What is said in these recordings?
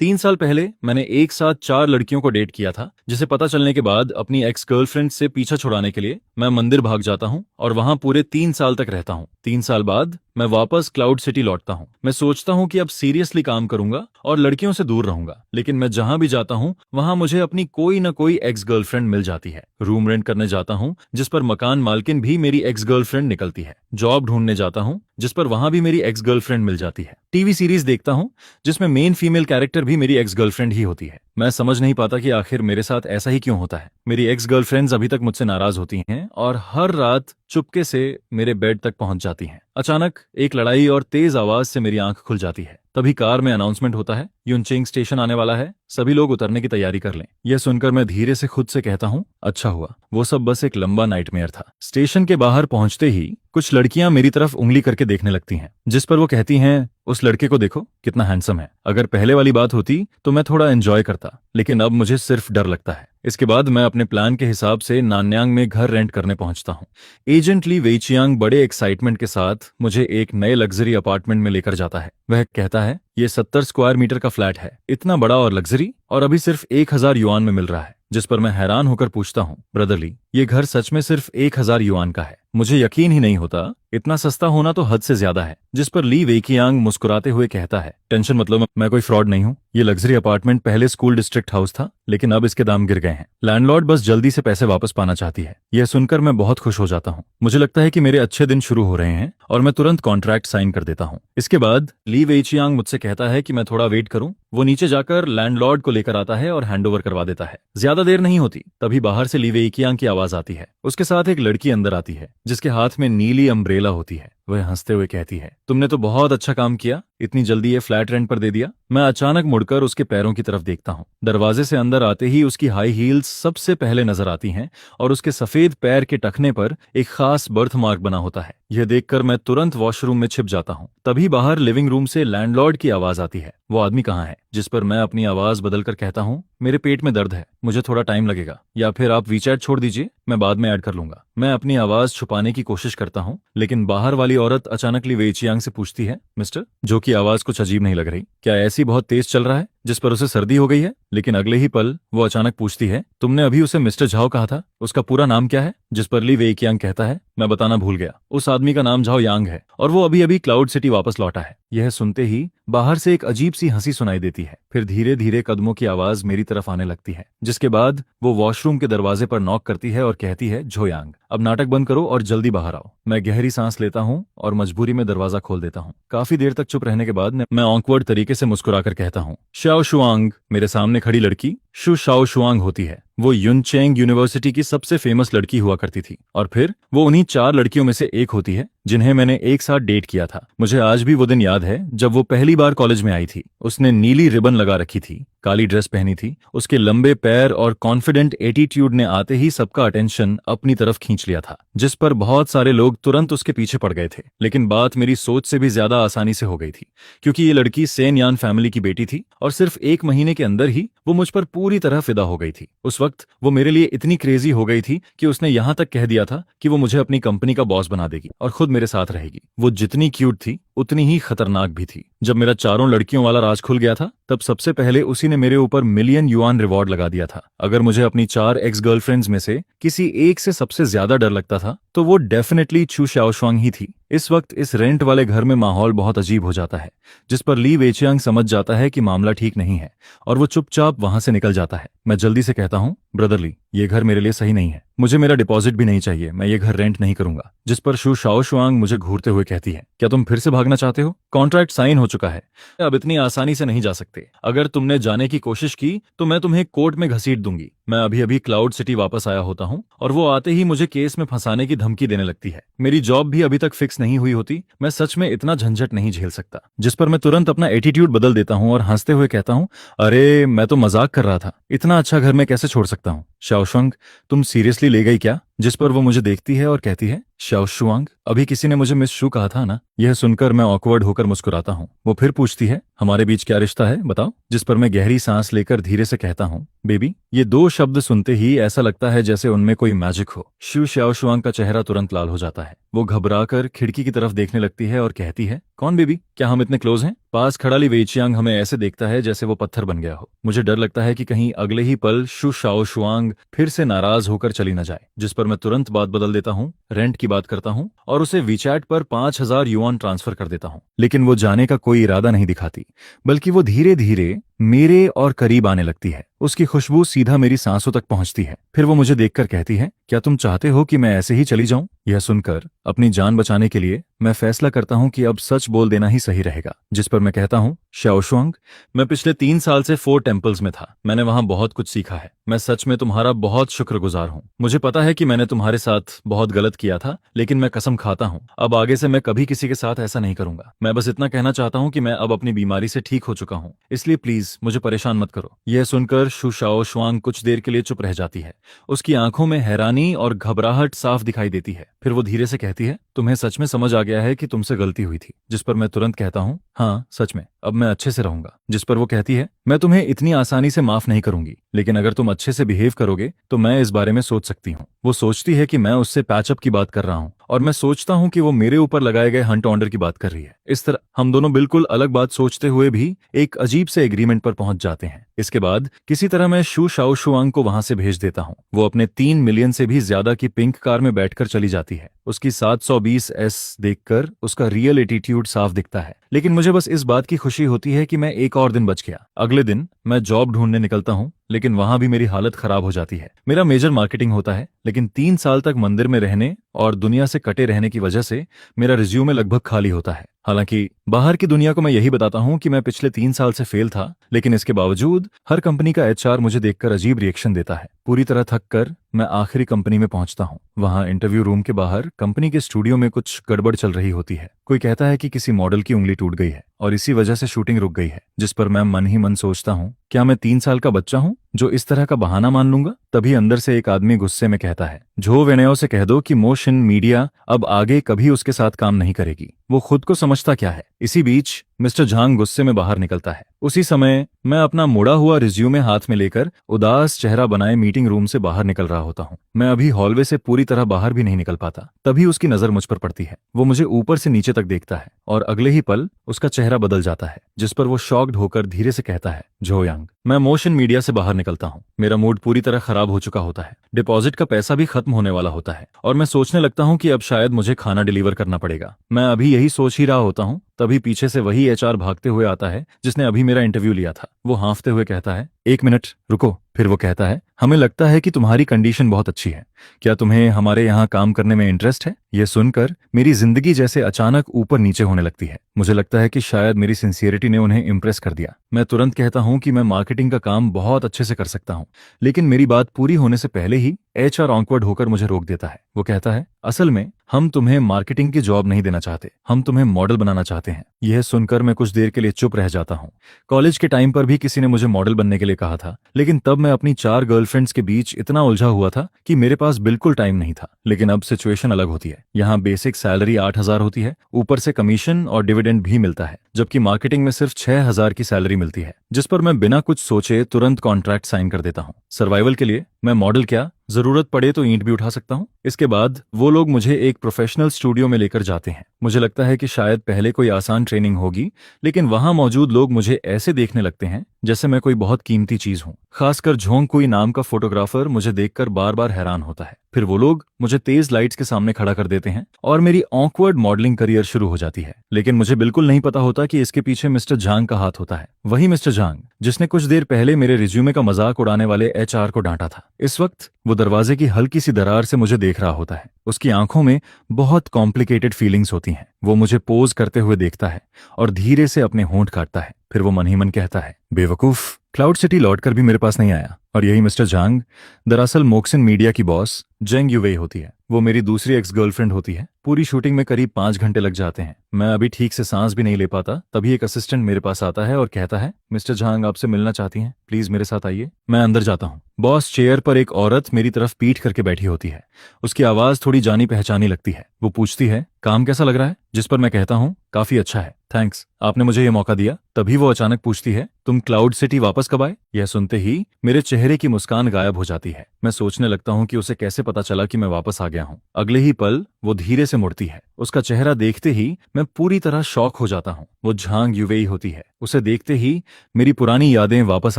3 साल पहले मैंने एक साथ 4 लड़कियों को डेट किया था, जिसे पता चलने के बाद अपनी एक्स गर्लफ्रेंड से पीछा छुड़ाने के लिए मैं मंदिर भाग जाता हूँ और वहां पूरे 3 साल तक रहता हूँ। 3 साल बाद मैं वापस क्लाउड सिटी लौटता हूँ। मैं सोचता हूँ कि अब सीरियसली काम करूंगा और लड़कियों से दूर रहूंगा, लेकिन मैं जहां भी जाता हूँ वहां मुझे अपनी कोई न कोई एक्स गर्लफ्रेंड मिल जाती है। रूम रेंट करने जाता हूँ जिस पर मकान मालकिन भी मेरी एक्स गर्लफ्रेंड निकलती है। जॉब ढूंढने जाता हूँ जिस पर वहां भी मेरी एक्स गर्लफ्रेंड मिल जाती है। टीवी सीरीज देखता हूँ जिसमें मेन फीमेल कैरेक्टर भी मेरी एक्स गर्लफ्रेंड ही होती है। मैं समझ नहीं पाता कि आखिर मेरे साथ ऐसा ही क्यों होता है। मेरी एक्स गर्लफ्रेंड्स अभी तक मुझसे नाराज होती हैं और हर रात चुपके से मेरे बेड तक पहुंच जाती हैं। अचानक एक लड़ाई और तेज आवाज से मेरी आंख खुल जाती है। तभी कार में अनाउंसमेंट होता है, युनचेंग स्टेशन आने वाला है, सभी लोग उतरने की तैयारी कर लें। यह सुनकर मैं धीरे से खुद से कहता हूँ, अच्छा हुआ, वो सब बस एक लंबा नाइटमेयर था। स्टेशन के बाहर पहुंचते ही कुछ लड़कियां मेरी तरफ उंगली करके देखने लगती हैं, जिस पर वो कहती हैं, उस लड़के को देखो कितना हैंडसम है। अगर पहले वाली बात होती तो मैं थोड़ा एंजॉय करता, लेकिन अब मुझे सिर्फ डर लगता है। इसके बाद मैं अपने प्लान के हिसाब से नान्यांग में घर रेंट करने पहुंचता हूं। एजेंट ली वेइचियांग बड़े एक्साइटमेंट के साथ मुझे एक नए लग्जरी अपार्टमेंट में लेकर जाता है। वह कहता है, ये 70 स्क्वायर मीटर का फ्लैट है, इतना बड़ा और लग्जरी, और अभी सिर्फ 1000 युआन में मिल रहा है। जिस पर मैं हैरान होकर पूछता हूँ, ब्रदर ली, ये घर सच में सिर्फ 1000 युआन का है? मुझे यकीन ही नहीं होता, इतना सस्ता होना तो हद से ज्यादा है। जिस पर ली वेइकियांग मुस्कुराते हुए कहता है, टेंशन मतलब मैं कोई फ्रॉड नहीं हूँ। ये लग्जरी अपार्टमेंट पहले स्कूल डिस्ट्रिक्ट हाउस था, लेकिन अब इसके दाम गिर गए हैं। लैंडलॉर्ड बस जल्दी से पैसे वापस पाना चाहती है। यह सुनकर मैं बहुत खुश हो जाता हूँ। मुझे लगता है कि मेरे अच्छे दिन शुरू हो रहे हैं और मैं तुरंत कॉन्ट्रैक्ट साइन कर देता हूँ। इसके बाद ली वेइचियांग मुझसे कहता है कि मैं थोड़ा वेट करूं। वो नीचे जाकर लैंडलॉर्ड को लेकर आता है और हैंडओवर करवा देता है। ज्यादा देर नहीं होती, तभी बाहर से ली वेइकियांग की आवाज आती है। उसके साथ एक लड़की अंदर आती है जिसके हाथ में नीली अम्ब्रेला होती है। वह हंसते हुए कहती है, तुमने तो बहुत अच्छा काम किया, इतनी जल्दी ये फ्लैट रेंट पर दे दिया। मैं अचानक मुड़कर उसके पैरों की तरफ देखता हूँ। दरवाजे से अंदर आते ही उसकी हाई हील्स सबसे पहले नजर आती हैं और उसके सफेद पैर के टखने पर एक खास बर्थ मार्क बना होता है। यह देखकर मैं तुरंत वॉशरूम में छिप जाता हूँ। तभी बाहर लिविंग रूम से लैंडलॉर्ड की आवाज आती है, वो आदमी कहाँ है? जिस पर मैं अपनी आवाज बदलकर कहता हूँ, मेरे पेट में दर्द है, मुझे थोड़ा टाइम लगेगा, या फिर आप वीचैट छोड़ दीजिए, मैं बाद में ऐड कर लूंगा। मैं अपनी आवाज छुपाने की कोशिश करता हूँ, लेकिन बाहर वाली औरत अचानक ली वेइचियांग से पूछती है, मिस्टर, जो की आवाज कुछ अजीब नहीं लग रही, क्या ऐसी बहुत तेज चल रहा है? जिस पर उसे सर्दी हो गई है। लेकिन अगले ही पल वो अचानक पूछती है, तुमने अभी उसे मिस्टर झाओ कहा था, उसका पूरा नाम क्या है? जिस पर ली वेइकियांग कहता है, मैं बताना भूल गया, उस आदमी का नाम झाओ यांग है और वो अभी अभी क्लाउड सिटी वापस लौटा है। यह सुनते ही बाहर से एक अजीब सी हंसी सुनाई देती है। फिर धीरे धीरे कदमों की आवाज मेरी तरफ आने लगती है, जिसके बाद वो वॉशरूम के दरवाजे पर नॉक करती है और कहती है, झो यांग, अब नाटक बंद करो और जल्दी बाहर आओ। मैं गहरी सांस लेता हूँ और मजबूरी में दरवाजा खोल देता हूँ। काफी देर तक चुप रहने के बाद मैं ऑकवर्ड तरीके से मुस्कुराकर कहता हूँ, शाओ शुआंग। मेरे सामने खड़ी लड़की शु शाओ शुआंग होती है। वो युनचेंग यूनिवर्सिटी की सबसे फेमस लड़की हुआ करती थी और फिर वो उन्हीं 4 लड़कियों में से एक होती है जिन्हें मैंने एक साथ डेट किया था। मुझे आज भी वो दिन याद है जब वो पहली बार कॉलेज में आई थी। उसने नीली रिबन लगा रखी थी, काली ड्रेस पहनी थी। उसके लंबे पैर और कॉन्फिडेंट एटीट्यूड ने आते ही सबका अटेंशन अपनी तरफ खींच लिया था, जिस पर बहुत सारे लोग तुरंत उसके पीछे पड़ गए थे। लेकिन बात मेरी सोच से भी ज्यादा आसानी से हो गई थी, क्योंकि ये लड़की सेन यान फैमिली की बेटी थी और सिर्फ 1 महीने के अंदर ही वो मुझ पर पूरी तरह फिदा हो गई थी। उस वक्त वो मेरे लिए इतनी क्रेजी हो गई थी कि उसने यहां तक कह दिया था कि वो मुझे अपनी कंपनी का बॉस बना देगी और खुद मेरे साथ रहेगी। वो जितनी क्यूट थी उतनी ही खतरनाक भी थी। जब मेरा 4 लड़कियों वाला राज खुल गया था, तब सबसे पहले उसी ने मेरे ऊपर मिलियन युआन रिवॉर्ड लगा दिया था। अगर मुझे अपनी 4 एक्स गर्लफ्रेंड्स में से किसी एक से सबसे ज्यादा डर लगता था तो वो डेफिनेटली चू शाओशुआंग ही थी। इस वक्त इस रेंट वाले घर में माहौल बहुत अजीब हो जाता है, जिस पर ली वेइचियांग समझ जाता है कि मामला ठीक नहीं है और वो चुपचाप वहां से निकल जाता है। मैं जल्दी से कहता हूँ, ब्रदर ली, ये घर मेरे लिए सही नहीं है, मुझे मेरा डिपॉजिट भी नहीं चाहिए, मैं ये घर रेंट नहीं करूंगा। जिस पर शु शाओशुआंग मुझे घूरते हुए कहती है, क्या तुम फिर से भागना चाहते हो? कॉन्ट्रैक्ट साइन हो चुका है, अब इतनी आसानी से नहीं जा सकते। अगर तुमने जाने की कोशिश की तो मैं तुम्हें कोर्ट में घसीट दूंगी। मैं अभी अभी क्लाउड सिटी वापस आया होता हूँ और वो आते ही मुझे केस में फंसाने की धमकी देने लगती है। मेरी जॉब भी अभी तक फिक्स नहीं हुई होती, मैं सच में इतना झंझट नहीं झेल सकता। जिस पर मैं तुरंत अपना एटीट्यूड बदल देता हूँ और हंसते हुए कहता हूँ, अरे मैं तो मजाक कर रहा था, इतना अच्छा घर मैं कैसे छोड़ सकता हूँ? शाओशुआंग, तुम सीरियसली ले गई क्या? जिस पर वो मुझे देखती है और कहती है, शाओशुआंग, अभी किसी ने मुझे मिस शू कहा था ना? यह सुनकर मैं ऑकवर्ड होकर मुस्कुराता हूँ। वो फिर पूछती है, हमारे बीच क्या रिश्ता है, बताओ? जिस पर मैं गहरी सांस लेकर धीरे से कहता हूँ, बेबी। ये 2 शब्द सुनते ही ऐसा लगता है जैसे उनमें कोई मैजिक हो। शू शाओशुआंग का चेहरा तुरंत लाल हो जाता है। वो घबराकर खिड़की की तरफ देखने लगती है और कहती है, कौन बेबी, क्या हम इतने क्लोज हैं? पास खड़ा ली वेइचियांग हमें ऐसे देखता है जैसे वो पत्थर बन गया हो। मुझे डर लगता है कि कहीं अगले ही पल शु शाओ शुआंग फिर से नाराज होकर चली न जाए, जिस पर मैं तुरंत बात बदल देता हूँ, रेंट की बात करता हूँ और उसे वीचैट पर 5,000 युआन ट्रांसफर कर देता हूँ। लेकिन वो जाने का कोई इरादा नहीं दिखाती, बल्कि वो धीरे धीरे मेरे और करीब आने लगती है। उसकी खुशबू सीधा मेरी सांसों तक पहुंचती है। फिर वो मुझे देखकर कहती है, क्या तुम चाहते हो कि मैं ऐसे ही चली जाऊं? यह सुनकर अपनी जान बचाने के लिए मैं फैसला करता हूं कि अब सच बोल देना ही सही रहेगा, जिस पर मैं कहता हूं, शाओशुआंग, मैं पिछले 3 साल से 4 टेम्पल्स में था। मैंने वहां बहुत कुछ सीखा है। मैं सच में तुम्हारा बहुत शुक्रगुजार हूं। मुझे पता है कि मैंने तुम्हारे साथ बहुत गलत किया था, लेकिन मैं कसम खाता हूं अब आगे से मैं कभी किसी के साथ ऐसा नहीं करूंगा। मैं बस इतना कहना चाहता हूं कि मैं अब अपनी बीमारी से ठीक हो चुका हूं, इसलिए प्लीज मुझे परेशान मत करो। यह सुनकर शु शाओशुआंग कुछ देर के लिए चुप रह जाती है। उसकी आंखों में हैरानी और घबराहट साफ दिखाई देती है। फिर वो धीरे से कहती है, तुम्हें सच में समझ आ गया है कि तुमसे गलती हुई थी? जिस पर मैं तुरंत कहता हूँ, हाँ सच में, अब मैं अच्छे से रहूंगा। जिस पर वो कहती है, मैं तुम्हें इतनी आसानी से माफ नहीं करूंगी, लेकिन अगर तुम अच्छे से बिहेव करोगे तो मैं इस बारे में सोच सकती हूँ। वो सोचती है कि मैं उससे पैचअप की बात कर रहा हूँ और मैं सोचता हूँ कि वो मेरे ऊपर लगाए गए हंट ऑर्डर की बात कर रही है। इस तरह हम दोनों बिल्कुल अलग बात सोचते हुए भी एक अजीब से एग्रीमेंट पर पहुंच जाते हैं। इसके बाद किसी तरह मैं शु शाओशुआंग को वहां से भेज देता हूँ। वो अपने 3 मिलियन से भी ज्यादा की पिंक कार में बैठकर चली जाती है। उसकी 720S देखकर उसका रियल एटीट्यूड साफ दिखता है, लेकिन मुझे बस इस बात की खुशी होती है कि मैं एक और दिन बच गया। अगले दिन मैं जॉब ढूंढने निकलता हूँ, लेकिन वहां भी मेरी हालत खराब हो जाती है। मेरा मेजर मार्केटिंग होता है, लेकिन 3 साल तक मंदिर में रहने और दुनिया से कटे रहने की वजह से मेरा रिज्यूमे लगभग खाली होता है। हालांकि बाहर की दुनिया को मैं यही बताता हूं कि मैं पिछले 3 साल से फेल था, लेकिन इसके बावजूद हर कंपनी का एचआर मुझे देखकर अजीब रिएक्शन देता है। पूरी तरह थक कर मैं आखिरी कंपनी में पहुंचता हूं। वहां इंटरव्यू रूम के बाहर कंपनी के स्टूडियो में कुछ गड़बड़ चल रही होती है। कोई कहता है कि किसी मॉडल की उंगली टूट गई है और इसी वजह से शूटिंग रुक गई है। जिस पर मैं मन ही मन सोचता हूं, क्या मैं 3 साल का बच्चा हूं जो इस तरह का बहाना मान लूंगा? तभी अंदर से एक आदमी गुस्से में कहता है, झो वेनेओ से कह दो कि मोशन मीडिया अब आगे कभी उसके साथ काम नहीं करेगी। वो खुद को समझता क्या है? इसी बीच मिस्टर झांग गुस्से में बाहर निकलता है। उसी समय मैं अपना मुड़ा हुआ रिज्यूमे हाथ में लेकर उदास चेहरा बनाए मीटिंग रूम से बाहर निकल रहा होता हूँ। मैं अभी हॉलवे से पूरी तरह बाहर भी नहीं निकल पाता। तभी उसकी नजर मुझ पर पड़ती है। वो मुझे ऊपर से नीचे तक देखता है और अगले ही पल उसका चेहरा बदल जाता है, जिस पर वो शॉक्ड होकर धीरे से कहता है, झो यांग। मैं मोशन मीडिया से बाहर निकलता हूँ। मेरा मूड पूरी तरह खराब हो चुका होता है। डिपॉजिट का पैसा भी खत्म होने वाला होता है और मैं सोचने लगता हूँ कि अब शायद मुझे खाना डिलीवर करना पड़ेगा। मैं अभी यही सोच ही रहा होता हूँ, तभी पीछे से वही एचआर भागते हुए आता है जिसने अभी मेरा इंटरव्यू लिया था। वो हाँफते हुए कहता है, 1 मिनट रुको। फिर वो कहता है, हमें लगता है कि तुम्हारी कंडीशन बहुत अच्छी है। क्या तुम्हें हमारे यहाँ काम करने में इंटरेस्ट है? यह सुनकर मेरी जिंदगी जैसे अचानक ऊपर नीचे होने लगती है। मुझे लगता है कि शायद मेरी सिंसियरिटी ने उन्हें इम्प्रेस कर दिया। मैं तुरंत कहता हूँ कि मैं मार्केटिंग का काम बहुत अच्छे से कर सकता हूँ, लेकिन मेरी बात पूरी होने से पहले ही एचआर ऑकवर्ड होकर मुझे रोक देता है। वो कहता है, असल में हम तुम्हें मार्केटिंग की जॉब नहीं देना चाहते, हम तुम्हें मॉडल बनाना चाहते हैं। यह सुनकर मैं कुछ देर के लिए चुप रह जाता हूँ। कॉलेज के टाइम पर भी किसी ने मुझे मॉडल बनने के लिए कहा था, लेकिन तब मैं अपनी 4 गर्लफ्रेंड्स के बीच इतना उलझा हुआ था कि मेरे पास बिल्कुल टाइम नहीं था। लेकिन अब सिचुएशन अलग होती है। यहाँ बेसिक सैलरी 8,000 होती है, ऊपर से कमीशन और डिविडेंड भी मिलता है, जबकि मार्केटिंग में सिर्फ 6,000 की सैलरी मिलती है, जिस पर मैं बिना कुछ सोचे तुरंत कॉन्ट्रैक्ट साइन कर देता हूँ। सर्वाइवल के लिए मैं मॉडल क्या, जरूरत पड़े तो ईंट भी उठा सकता हूँ। इसके बाद वो लोग मुझे एक प्रोफेशनल स्टूडियो में लेकर जाते हैं। मुझे लगता है कि शायद पहले कोई आसान ट्रेनिंग होगी, लेकिन वहां मौजूद लोग मुझे ऐसे देखने लगते हैं जैसे मैं कोई बहुत कीमती चीज हूँ। खासकर झोंग कुई नाम का फोटोग्राफर मुझे देखकर बार बार हैरान होता है। फिर वो लोग मुझे तेज लाइट्स के सामने खड़ा कर देते हैं और मेरी ऑकवर्ड मॉडलिंग करियर शुरू हो जाती है। लेकिन मुझे बिल्कुल नहीं पता होता कि इसके पीछे मिस्टर झांग का हाथ होता है। वही मिस्टर झांग जिसने कुछ देर पहले मेरे रिज्यूमे का मजाक उड़ाने वाले एचआर को डांटा था। इस वक्त वो दरवाजे की हल्की सी दरार से मुझे देख रहा होता है। उसकी आंखों में बहुत कॉम्प्लिकेटेड फीलिंग्स होती हैं। वो मुझे पोज करते हुए देखता है और धीरे से अपने होंठ काटता है। फिर वो मन ही मन कहता है, बेवकूफ, क्लाउड सिटी लौटकर भी मेरे पास नहीं आया। और यही मिस्टर झांग दरअसल मोक्सिन मीडिया की बॉस जेंग यूवेई होती है। वो मेरी दूसरी एक्स गर्लफ्रेंड होती है। पूरी शूटिंग में करीब 5 घंटे लग जाते हैं। मैं अभी ठीक से सांस भी नहीं ले पाता। तभी एक असिस्टेंट मेरे पास आता है और कहता है, मिस्टर झांग आपसे मिलना चाहती हैं, प्लीज मेरे साथ आइए। मैं अंदर जाता हूँ। बॉस चेयर पर एक औरत मेरी तरफ पीठ करके बैठी होती है। उसकी आवाज थोड़ी जानी पहचानी लगती है। वो पूछती है, काम कैसा लग रहा है? जिस पर मैं कहता हूँ काफी अच्छा है, थैंक्स, आपने मुझे ये मौका दिया। तभी वो अचानक पूछती है, तुम क्लाउड सिटी वापस कब आए? यह सुनते ही मेरे चेहरे की मुस्कान गायब हो जाती है। मैं सोचने लगता हूँ कि उसे कैसे पता चला कि मैं वापस आ गया हूँ। अगले ही पल वो धीरे से मुड़ती है। उसका चेहरा देखते ही मैं पूरी तरह शॉक हो जाता हूँ। वो झांग युवेई होती है। उसे देखते ही मेरी पुरानी यादें वापस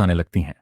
आने लगती हैं।